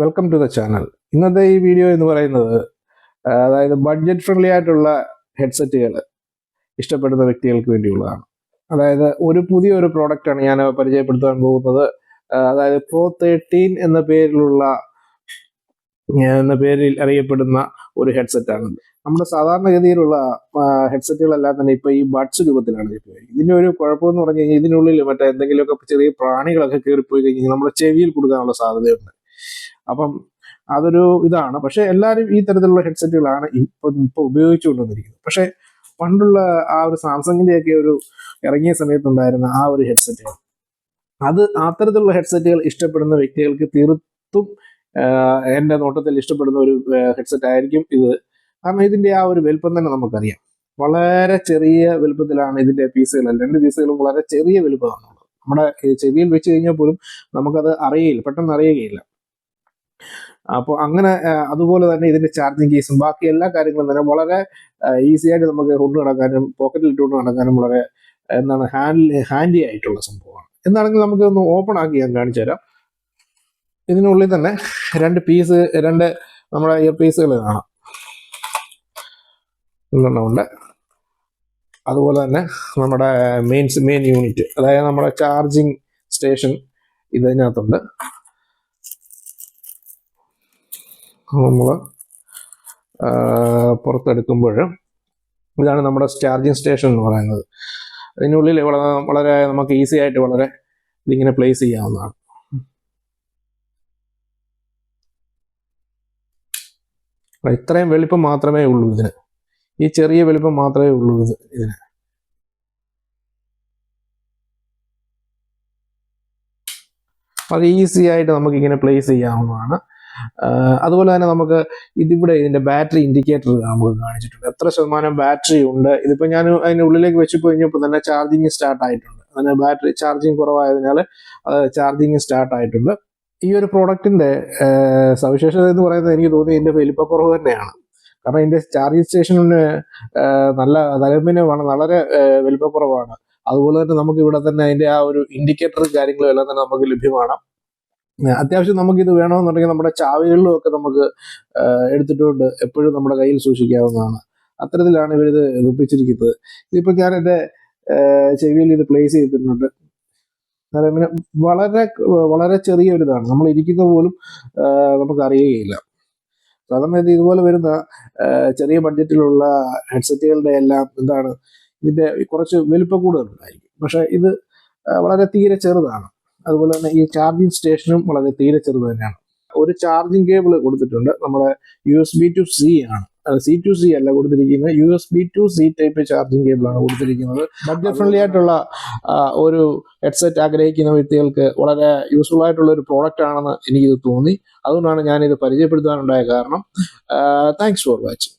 Welcome to the channel. ഇന്നത്തെ ഈ video എന്ന് പറയുന്നത് അതായത് ബഡ്ജറ്റ് ഫ്രണ്ട്ലി ആയിട്ടുള്ള ഹെഡ്സെറ്റുകൾ ഇഷ്ടപ്പെടുന്ന വ്യക്തികൾക്ക് വേണ്ടിയുള്ളതാണ്. അതായത് പുതിയൊരു പ്രോഡക്റ്റാണ് ഞാൻ പരിചയപ്പെടുത്താൻ പോകുന്നത്. അതായത് Pro 13 എന്ന പേരിൽ അറിയപ്പെടുന്ന ഒരു ഹെഡ്സെറ്റാണ്. നമ്മുടെ സാധാരണഗതിയിലുള്ള ഹെഡ്സെറ്റുകളെല്ലാം തന്നെ ഇപ്പോൾ ഈ ബഡ്സ് രൂപത്തിലാണ് ഇപ്പോൾ. ഇതിൻ്റെ ഒരു കുഴപ്പമെന്ന് പറഞ്ഞു കഴിഞ്ഞാൽ ഇതിനുള്ളിൽ മറ്റേ എന്തെങ്കിലുമൊക്കെ ചെറിയ പ്രാണികളൊക്കെ കയറിപ്പോയി കഴിഞ്ഞാൽ നമ്മുടെ ചെവിയിൽ കൊടുക്കാനുള്ള സാധ്യതയുണ്ട്. അപ്പം അതൊരു ഇതാണ്. പക്ഷെ എല്ലാവരും ഈ തരത്തിലുള്ള ഹെഡ്സെറ്റുകളാണ് ഇപ്പോൾ ഉപയോഗിച്ചുകൊണ്ടുവന്നിരിക്കുന്നത്. പക്ഷെ പണ്ടുള്ള ആ ഒരു സാംസങ്ങിൻ്റെയൊക്കെ ഒരു ഇറങ്ങിയ സമയത്തുണ്ടായിരുന്ന ആ ഒരു ഹെഡ്സെറ്റുകൾ, അത്തരത്തിലുള്ള ഹെഡ്സെറ്റുകൾ ഇഷ്ടപ്പെടുന്ന വ്യക്തികൾക്ക് തീർത്തും എൻ്റെ നോട്ടത്തിൽ ഇഷ്ടപ്പെടുന്ന ഒരു ഹെഡ്സെറ്റ് ആയിരിക്കും ഇത്. കാരണം ഇതിൻ്റെ ആ ഒരു വലുപ്പം തന്നെ നമുക്കറിയാം. വളരെ ചെറിയ വലുപ്പത്തിലാണ് ഇതിൻ്റെ പീസുകൾ, രണ്ട് പീസുകളും വളരെ ചെറിയ വലുപ്പമാണ്. നമ്മുടെ ചെവിയിൽ വെച്ച് കഴിഞ്ഞാൽ പോലും നമുക്കത് അറിയില്ല, പെട്ടെന്ന് അറിയുകയില്ല. അപ്പോൾ അങ്ങനെ അതുപോലെ തന്നെ ഇതിന്റെ ചാർജിങ് കേസും ബാക്കി എല്ലാ കാര്യങ്ങളും തന്നെ വളരെ ഈസി ആയിട്ട് നമുക്ക് കൊണ്ടു നടക്കാനും പോക്കറ്റിൽ ഇട്ടുകൊണ്ട് നടക്കാനും വളരെ ഹാൻഡി ആയിട്ടുള്ള സംഭവമാണ്. എന്താണെങ്കിൽ നമുക്ക് ഒന്ന് ഓപ്പൺ ആക്കി ഞാൻ കാണിച്ചു തരാം. ഇതിനുള്ളിൽ തന്നെ രണ്ട് നമ്മുടെ ഇയർ പീസുകൾ കാണാം, ഉണ്ട്. അതുപോലെ തന്നെ നമ്മുടെ മെയിൻ യൂണിറ്റ്, അതായത് നമ്മുടെ ചാർജിങ് സ്റ്റേഷൻ ഇതിനകത്തുണ്ട്. നമ്മൾ പുറത്തെടുക്കുമ്പോൾ ഇതാണ് നമ്മുടെ ചാർജിങ് സ്റ്റേഷൻ എന്ന് പറയുന്നത്. അതിനുള്ളിൽ വളരെ നമുക്ക് ഈസി ആയിട്ട് വളരെ ഇതിങ്ങനെ പ്ലേസ് ചെയ്യാവുന്നതാണ്. ഇത്രയും വലിപ്പം മാത്രമേ ഉള്ളൂ ഇതിന്, ഈ ചെറിയ വലിപ്പം മാത്രമേ ഉള്ളൂ ഇതിന്. അത് ഈസി ആയിട്ട് നമുക്കിങ്ങനെ പ്ലേസ് ചെയ്യാവുന്നതാണ്. അതുപോലെ തന്നെ നമുക്ക് ഇതിന്റെ ബാറ്ററി ഇൻഡിക്കേറ്റർ നമുക്ക് കാണിച്ചിട്ടുണ്ട്, എത്ര ശതമാനം ബാറ്ററി ഉണ്ട്. ഇതിപ്പോൾ ഞാൻ അതിൻ്റെ ഉള്ളിലേക്ക് വെച്ച് കഴിഞ്ഞപ്പോൾ തന്നെ ചാർജിങ് സ്റ്റാർട്ട് ആയിട്ടുണ്ട്. അതിന് ബാറ്ററി ചാർജിങ് കുറവായതിനാൽ ചാർജിങ് സ്റ്റാർട്ട് ആയിട്ടുണ്ട്. ഈ ഒരു പ്രോഡക്റ്റിന്റെ സവിശേഷത എന്ന് പറയുന്നത് എനിക്ക് തോന്നി ഇതിന്റെ വലിപ്പക്കുറവ് തന്നെയാണ്. കാരണം ഇതിന്റെ ചാർജിങ് സ്റ്റേഷനിന് നല്ല വളരെ വലിപ്പക്കുറവാണ്. അതുപോലെ തന്നെ നമുക്ക് ഇവിടെ തന്നെ അതിന്റെ ആ ഒരു ഇൻഡിക്കേറ്റർ കാര്യങ്ങളും എല്ലാം തന്നെ നമുക്ക് ലഭ്യമാണ്. അത്യാവശ്യം നമുക്കിത് വേണമെന്നുണ്ടെങ്കിൽ നമ്മുടെ ചാവികളിലും ഒക്കെ നമുക്ക് എടുത്തിട്ടുണ്ട് എപ്പോഴും നമ്മുടെ കയ്യിൽ സൂക്ഷിക്കാവുന്നതാണ്. അത്തരത്തിലാണ് ഇവരിത് ഒപ്പിച്ചിരിക്കുന്നത്. ഇതിപ്പോൾ ഞാൻ എൻ്റെ ചെവിയിൽ ഇത് പ്ലേസ് ചെയ്തിട്ടുണ്ട്. പിന്നെ വളരെ വളരെ ചെറിയൊരിതാണ്, നമ്മൾ ഇരിക്കുന്ന പോലും നമുക്ക് അറിയുകയില്ല. സാധാരണ ഇതുപോലെ വരുന്ന ചെറിയ ബഡ്ജറ്റിലുള്ള ഹെഡ്സെറ്റുകളുടെ എല്ലാം ഇതിൻ്റെ കുറച്ച് വലിപ്പം കൂടുതലുണ്ടായിരിക്കും. പക്ഷെ ഇത് വളരെ തീരെ ചെറുതാണ്. അതുപോലെ തന്നെ ഈ ചാർജിങ് സ്റ്റേഷനും വളരെ തീരെ ചെറുത് തന്നെയാണ്. ഒരു ചാർജിങ് കേബിൾ കൊടുത്തിട്ടുണ്ട്, നമ്മുടെ USB to C ആണ്, C to C അല്ല കൊടുത്തിരിക്കുന്നത്, USB to C type charging കേബിളാണ് കൊടുത്തിരിക്കുന്നത്. ബഡ്ജറ്റ് ഫ്രണ്ട്ലി ആയിട്ടുള്ള ഒരു ഹെഡ്സെറ്റ് ആഗ്രഹിക്കുന്ന വ്യക്തികൾക്ക് വളരെ യൂസ്ഫുൾ ആയിട്ടുള്ള ഒരു പ്രോഡക്റ്റ് ആണെന്ന് എനിക്കിത് തോന്നി. അതുകൊണ്ടാണ് ഞാനിത് പരിചയപ്പെടുത്താനുണ്ടായ കാരണം. Thanks for watching.